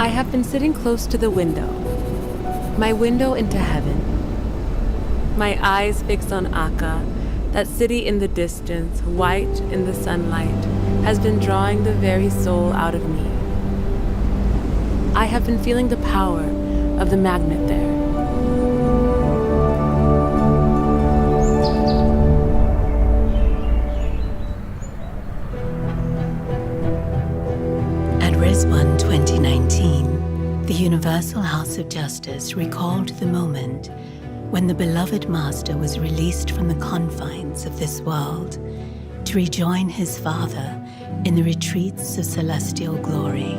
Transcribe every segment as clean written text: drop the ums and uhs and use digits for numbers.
I have been sitting close to the window, my window into heaven. My eyes fixed on Akka, that city in the distance, white in the sunlight, has been drawing the very soul out of me. I have been feeling the power of the magnet there. At Rizwan 2019, the Universal House of Justice recalled the moment when the beloved master was released from the confines of this world to rejoin his father in the retreats of celestial glory.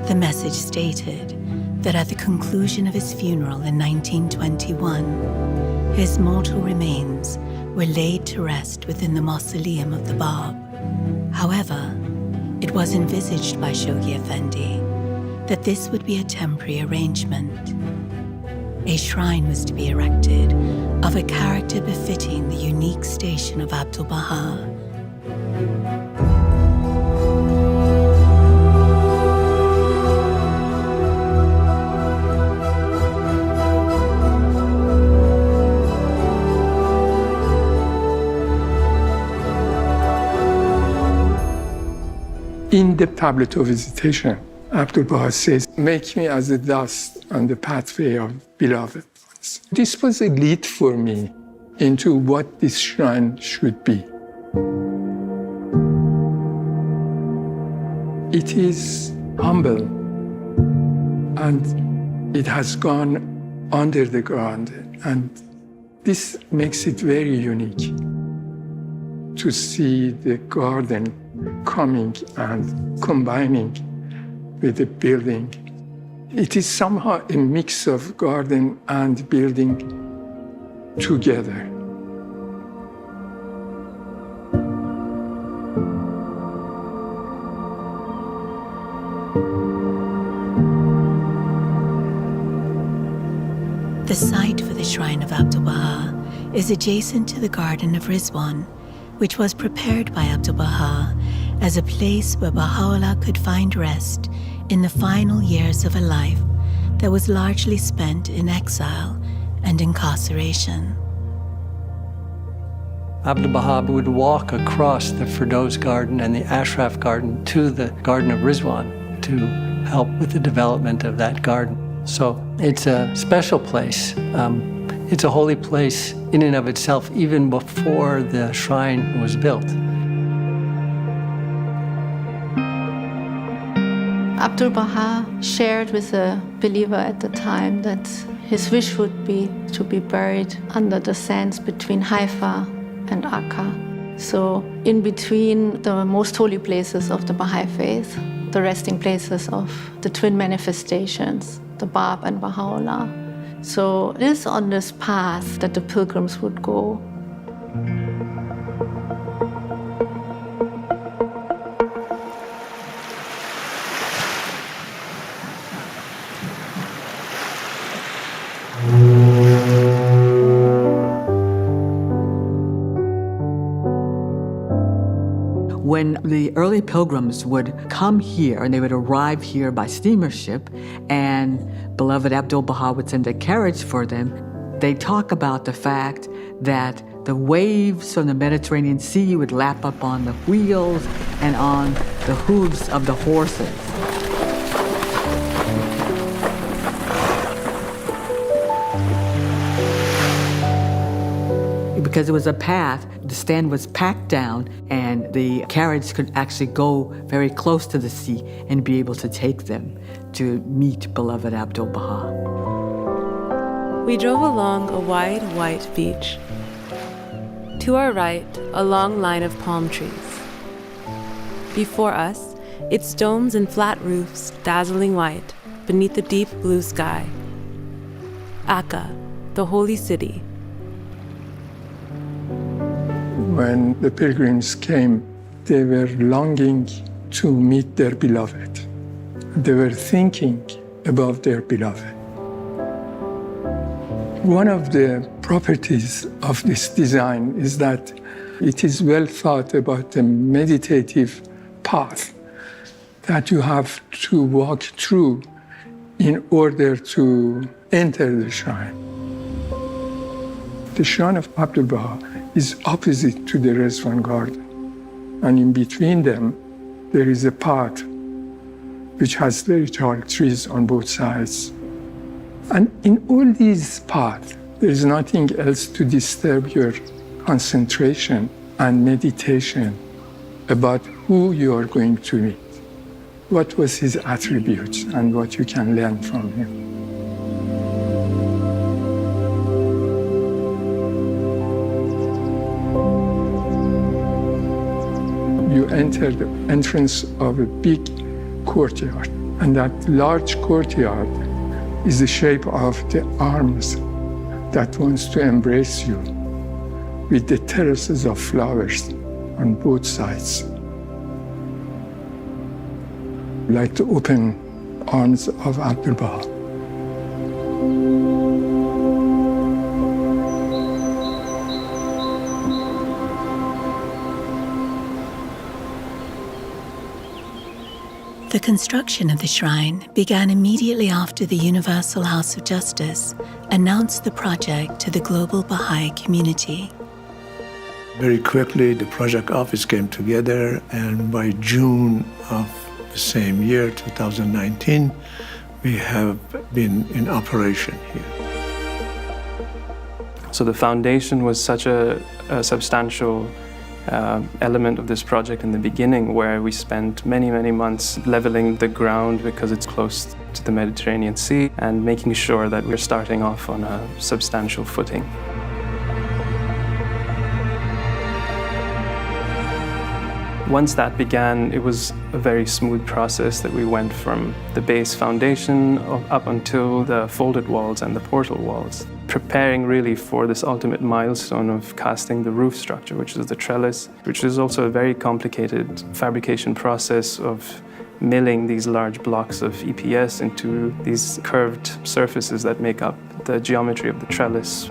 The message stated that at the conclusion of his funeral in 1921, his mortal remains were laid to rest within the mausoleum of the Bab. However, it was envisaged by Shoghi Effendi that this would be a temporary arrangement. A shrine was to be erected of a character befitting the unique station of Abdu'l-Bahá. In the tablet of visitation, Abdu'l-Bahá says, "Make me as the dust on the pathway of beloved ones." This was a lead for me into what this shrine should be. It is humble, and it has gone under the ground, and this makes it very unique to see the garden coming and combining with the building. It is somehow a mix of garden and building together. The site for the Shrine of Abdu'l-Bahá is adjacent to the Garden of Rizwan, which was prepared by Abdu'l-Bahá as a place where Baha'u'llah could find rest in the final years of a life that was largely spent in exile and incarceration. Abdu'l-Bahá would walk across the Firdaus Garden and the Ashraf Garden to the Garden of Rizwan to help with the development of that garden. So it's a special place. It's a holy place in and of itself, even before the shrine was built. Abdu'l-Bahá shared with a believer at the time that his wish would be to be buried under the sands between Haifa and Akka. So in between the most holy places of the Baha'i faith, the resting places of the twin manifestations, the Bab and Baha'u'llah. So it is on this path that the pilgrims would go. When the early pilgrims would come here, and they would arrive here by steamer ship, and beloved Abdu'l-Bahá would send a carriage for them, they talk about the fact that the waves from the Mediterranean Sea would lap up on the wheels and on the hooves of the horses. Because it was a path, the stand was packed down, and the carriage could actually go very close to the sea and be able to take them to meet beloved Abdu'l-Bahá. We drove along a wide, white beach. To our right, a long line of palm trees. Before us, its domes and flat roofs dazzling white beneath the deep blue sky. Akka, the holy city. When the pilgrims came, they were longing to meet their beloved. They were thinking about their beloved. One of the properties of this design is that it is well thought about the meditative path that you have to walk through in order to enter the shrine. The shrine of Abdu'l-Bahá is opposite to the Rizwan garden. And in between them, there is a path which has very tall trees on both sides. And in all these paths, there is nothing else to disturb your concentration and meditation about who you are going to meet, what was his attributes, and what you can learn from him. You enter the entrance of a big courtyard, and that large courtyard is the shape of the arms that wants to embrace you, with the terraces of flowers on both sides, like the open arms of Abdu'l-Bahá. The construction of the shrine began immediately after the Universal House of Justice announced the project to the global Baha'i community. Very quickly, the project office came together, and by June of the same year, 2019, we have been in operation here. So the foundation was such a substantial element of this project in the beginning, where we spent many, many months leveling the ground because it's close to the Mediterranean Sea and making sure that we're starting off on a substantial footing. Once that began, it was a very smooth process that we went from the base foundation up until the folded walls and the portal walls, preparing really for this ultimate milestone of casting the roof structure, which is the trellis, which is also a very complicated fabrication process of milling these large blocks of EPS into these curved surfaces that make up the geometry of the trellis.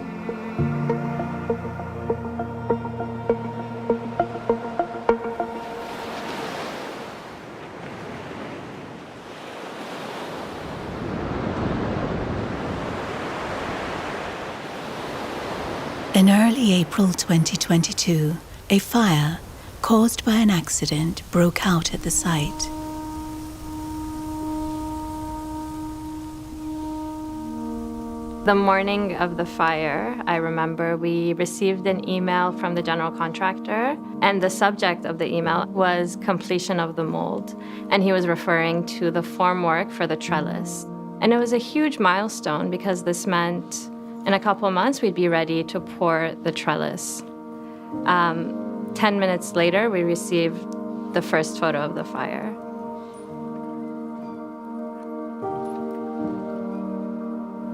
In early April 2022, a fire caused by an accident broke out at the site. The morning of the fire, I remember we received an email from the general contractor, and the subject of the email was completion of the mold, and he was referring to the formwork for the trellis. And it was a huge milestone because this meant in a couple of months, we'd be ready to pour the trellis. 10 minutes later, we received the first photo of the fire.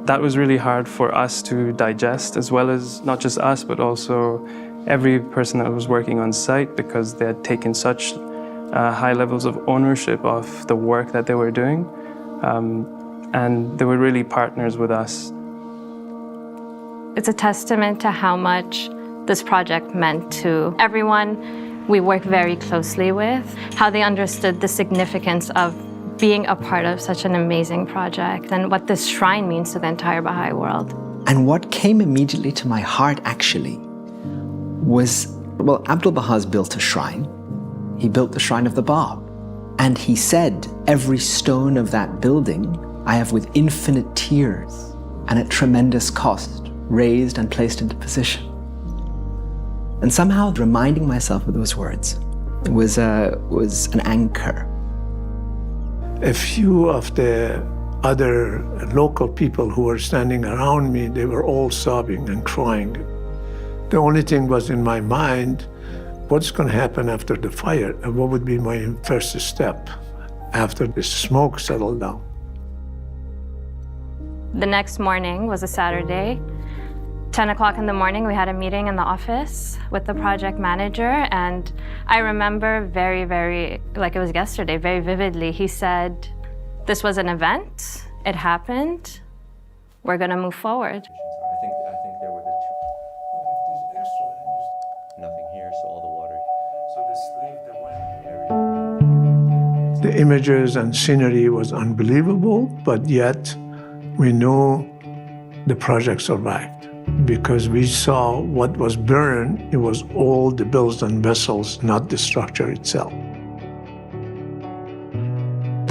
That was really hard for us to digest, as well as not just us, but also every person that was working on site, because they had taken such high levels of ownership of the work that they were doing. And they were really partners with us. It's a testament to how much this project meant to everyone we work very closely with, how they understood the significance of being a part of such an amazing project and what this shrine means to the entire Baha'i world. And what came immediately to my heart, actually, was, well, Abdu'l-Bahá's built a shrine. He built the Shrine of the Bab. And he said, every stone of that building I have with infinite tears and at tremendous cost raised and placed into position. And somehow reminding myself of those words was an anchor. A few of the other local people who were standing around me, they were all sobbing and crying. The only thing was in my mind, what's going to happen after the fire? And what would be my first step after the smoke settled down? The next morning was a Saturday. 10 o'clock in the morning, we had a meeting in the office with the project manager, and I remember very, like it was yesterday, very vividly, he said, this was an event, it happened, we're gonna move forward. I think there were the two. Nothing here, so all the water. The images and scenery was unbelievable, but yet we knew the project survived because we saw what was burned. It was all the bells and whistles, not the structure itself.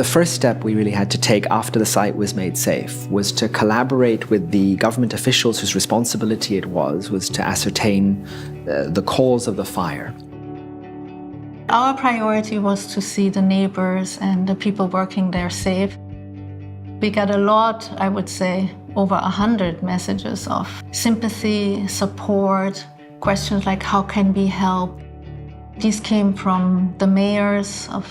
The first step we really had to take after the site was made safe was to collaborate with the government officials whose responsibility it was to ascertain the cause of the fire. Our priority was to see the neighbors and the people working there safe. We got a lot, I would say, over 100 messages of sympathy, support, questions like how can we help? These came from the mayors of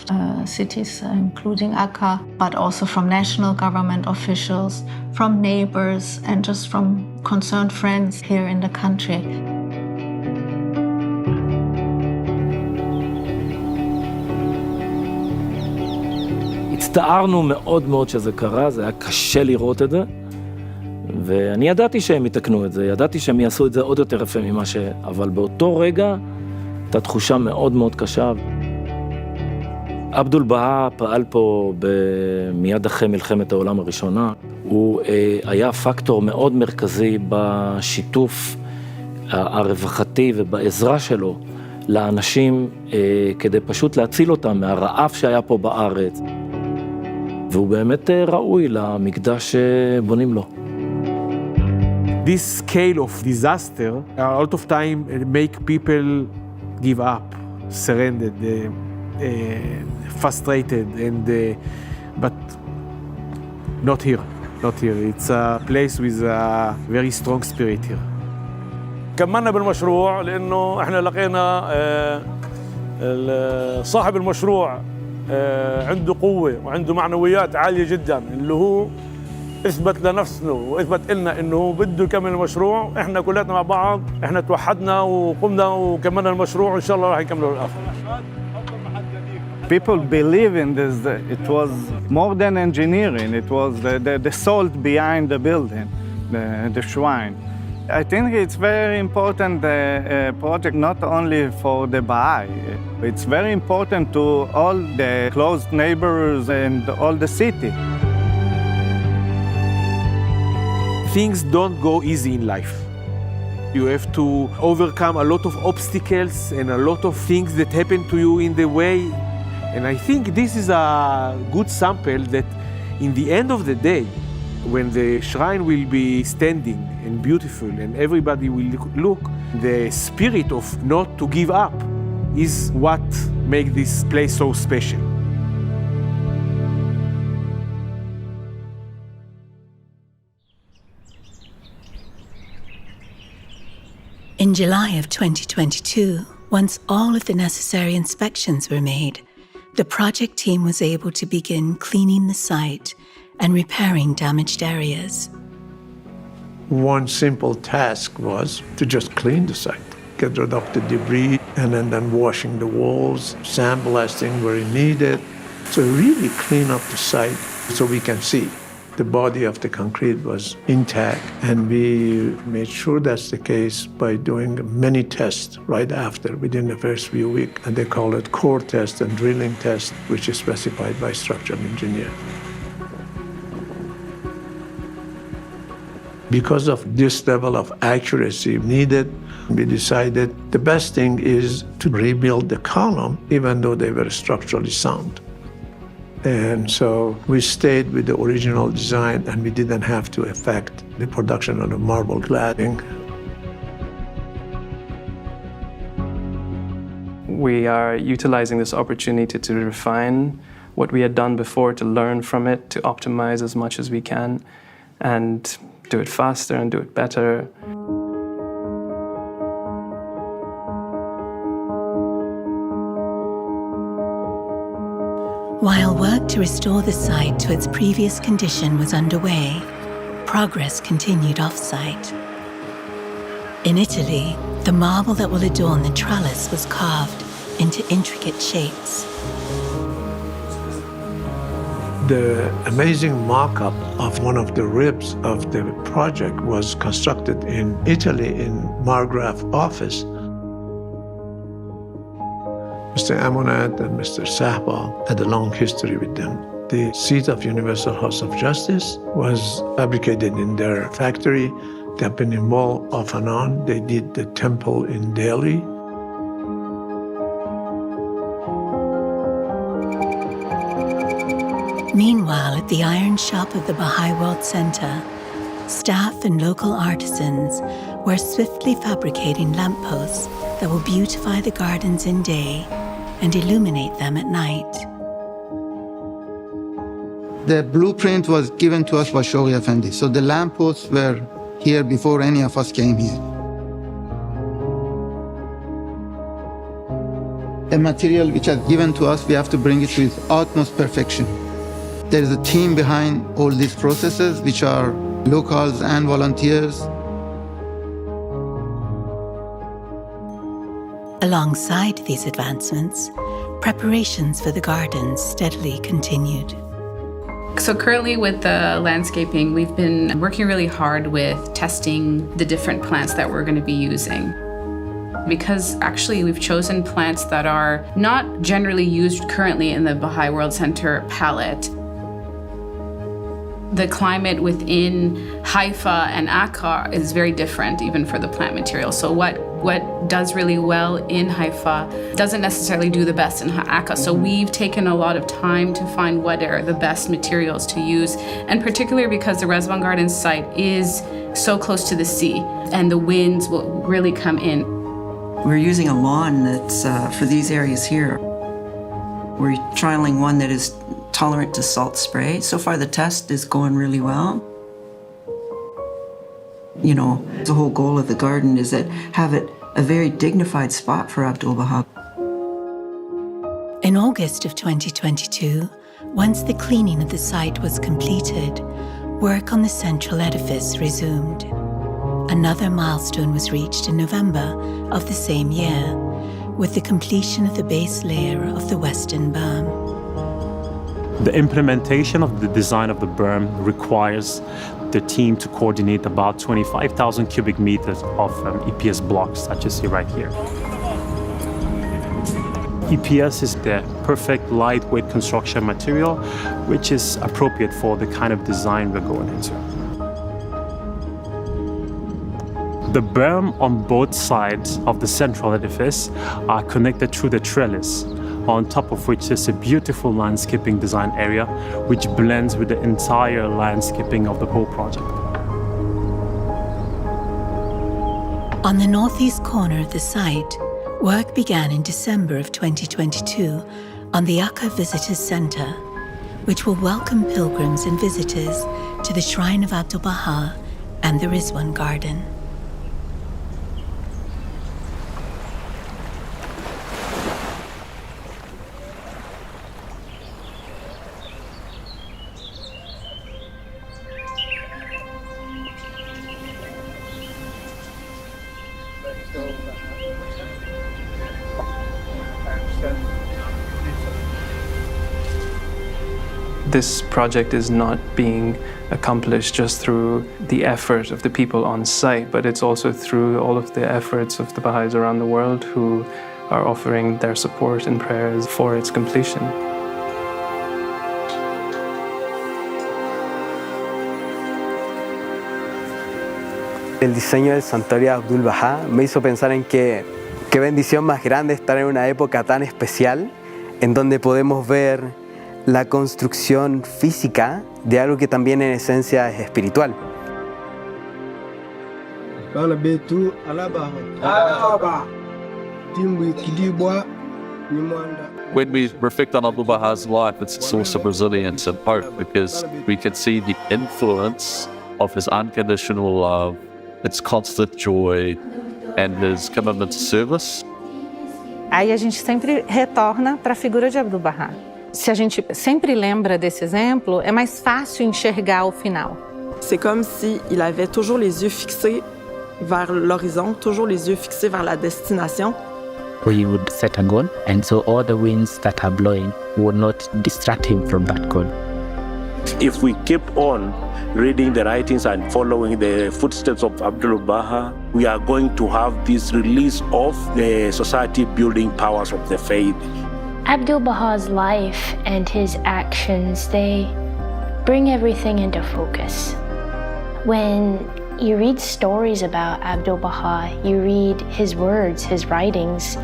cities, including Akka, but also from national government officials, from neighbors, and just from concerned friends here in the country. הצטערנו מאוד מאוד שזה קרה, זה היה קשה לראות את זה, ואני ידעתי שהם יתקנו את זה, ידעתי שהם יעשו את זה עוד יותר יפה ממה אבל באותו רגע הייתה תחושה מאוד מאוד קשה. עבדול-בהאה פעל פה מיד אחרי מלחמת העולם הראשונה. הוא היה פקטור מאוד מרכזי בשיתוף הרווחתי ובעזרה שלו לאנשים כדי פשוט להציל אותם מהרעב שהיה פה בארץ. והוא באמת ראוי למקדש שבונים לו. This scale of disaster, a lot of time make people give up, surrendered, frustrated, but not here, not here. It's a place with a very strong spirit here. كملنا بالمشروع لأنه إحنا لقينا صاحب المشروع عنده قوة وعنده معنويات عالية جدا اللي هو اثبت لنفسه واثبت لنا انه هو بده يكمل المشروع. احنا كلنا مع بعض احنا توحدنا وقمنا وكملنا المشروع وان شاء الله راح يكملوا للاخر. People believe in this. It was more than engineering. It was the soul behind the building, the shrine. I think it's very important project not only for the Baha'i. It's very important to all the close neighbors and all the city. Things don't go easy in life. You have to overcome a lot of obstacles and a lot of things that happen to you in the way. And I think this is a good sample that in the end of the day, when the shrine will be standing and beautiful and everybody will look, the spirit of not to give up is what makes this place so special. In July of 2022, once all of the necessary inspections were made, the project team was able to begin cleaning the site and repairing damaged areas. One simple task was to just clean the site, get rid of the debris, and then washing the walls, sandblasting where needed. So really clean up the site so we can see the body of the concrete was intact. And we made sure that's the case by doing many tests right after, within the first few weeks. And they call it core test and drilling test, which is specified by structural engineer. Because of this level of accuracy needed, we decided the best thing is to rebuild the column, even though they were structurally sound. And so we stayed with the original design, and we didn't have to affect the production of the marble cladding. We are utilizing this opportunity to refine what we had done before, to learn from it, to optimize as much as we can, and do it faster and do it better. While work to restore the site to its previous condition was underway, progress continued off-site. In Italy, the marble that will adorn the trellis was carved into intricate shapes. The amazing mock-up of one of the ribs of the project was constructed in Italy in Margraff's office. Mr. Amonat and Mr. Sahba had a long history with them. The seat of Universal House of Justice was fabricated in their factory. They have been involved off and on. They did the temple in Delhi. Meanwhile, at the iron shop of the Baha'i World Center, staff and local artisans were swiftly fabricating lampposts that will beautify the gardens in day and illuminate them at night. The blueprint was given to us by Shoghi Effendi, so the lampposts were here before any of us came here. A material which is given to us, we have to bring it to its utmost perfection. There is a team behind all these processes, which are locals and volunteers. Alongside these advancements, preparations for the gardens steadily continued. So currently with the landscaping, we've been working really hard with testing the different plants that we're going to be using. Because actually we've chosen plants that are not generally used currently in the Baha'i World Center palette. The climate within Haifa and Akka is very different even for the plant material. So what does really well in Haifa doesn't necessarily do the best in Akka. So we've taken a lot of time to find what are the best materials to use, and particularly because the Rezvan Gardens site is so close to the sea and the winds will really come in. We're using a lawn that's for these areas here. We're trialing one that is tolerant to salt spray. So far the test is going really well. You know, the whole goal of the garden is that have it a very dignified spot for Abdu'l-Bahá. In August of 2022, once the cleaning of the site was completed, work on the central edifice resumed. Another milestone was reached in November of the same year, with the completion of the base layer of the western berm. The implementation of the design of the berm requires the team to coordinate about 25,000 cubic meters of EPS blocks that you see right here. EPS is the perfect lightweight construction material, which is appropriate for the kind of design we're going into. The berm on both sides of the central edifice are connected through the trellis, on top of which is a beautiful landscaping design area which blends with the entire landscaping of the whole project. On the northeast corner of the site, work began in December of 2022 on the Akka Visitors Center, which will welcome pilgrims and visitors to the Shrine of Abdu'l-Bahá and the Rizwan Garden. This project is not being accomplished just through the effort of the people on site, but it's also through all of the efforts of the Baha'is around the world who are offering their support and prayers for its completion. El diseño del Santuario de Abdu'l-Bahá me hizo pensar en qué bendición más grande estar en una época tan especial en donde podemos ver la construcción física de algo que también en esencia es espiritual. When we reflect on Abdu'l-Bahā's life, it's a source of resilience and hope because we can see the influence of his unconditional love, its constant joy, and his commitment to service. Aí a gente sempre retorna para a figura de Abdu'l-Bahá. Se a gente sempre lembra desse exemplo, é mais fácil enxergar o final. C'est comme si il avait toujours les yeux fixés vers l'horizon, toujours les yeux fixés vers la destination. He would set a goal, and so all the winds that are blowing would not distract him from that goal. If we keep on reading the writings and following the footsteps of Abdu'l-Bahá, we are going to have this release of the society-building powers of the faith. Abdu'l-Bahā's life and his actions, they bring everything into focus. When you read stories about Abdu'l-Bahá, you read his words, his writings,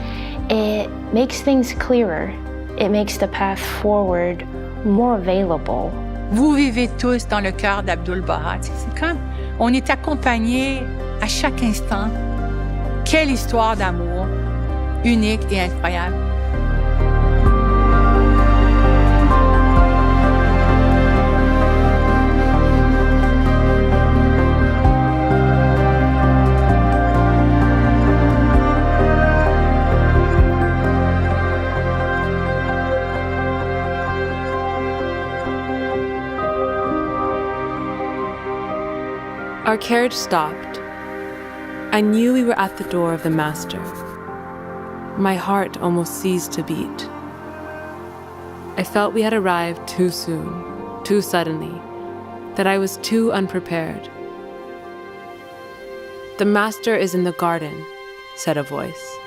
it makes things clearer. It makes the path forward more available. Vous vivez tous dans le cœur d'Abdu'l-Bahá. C'est comme on est accompagnés à chaque instant. Quelle histoire d'amour unique et incroyable. Our carriage stopped. I knew we were at the door of the master. My heart almost ceased to beat. I felt we had arrived too soon, too suddenly, that I was too unprepared. "The master is in the garden," said a voice.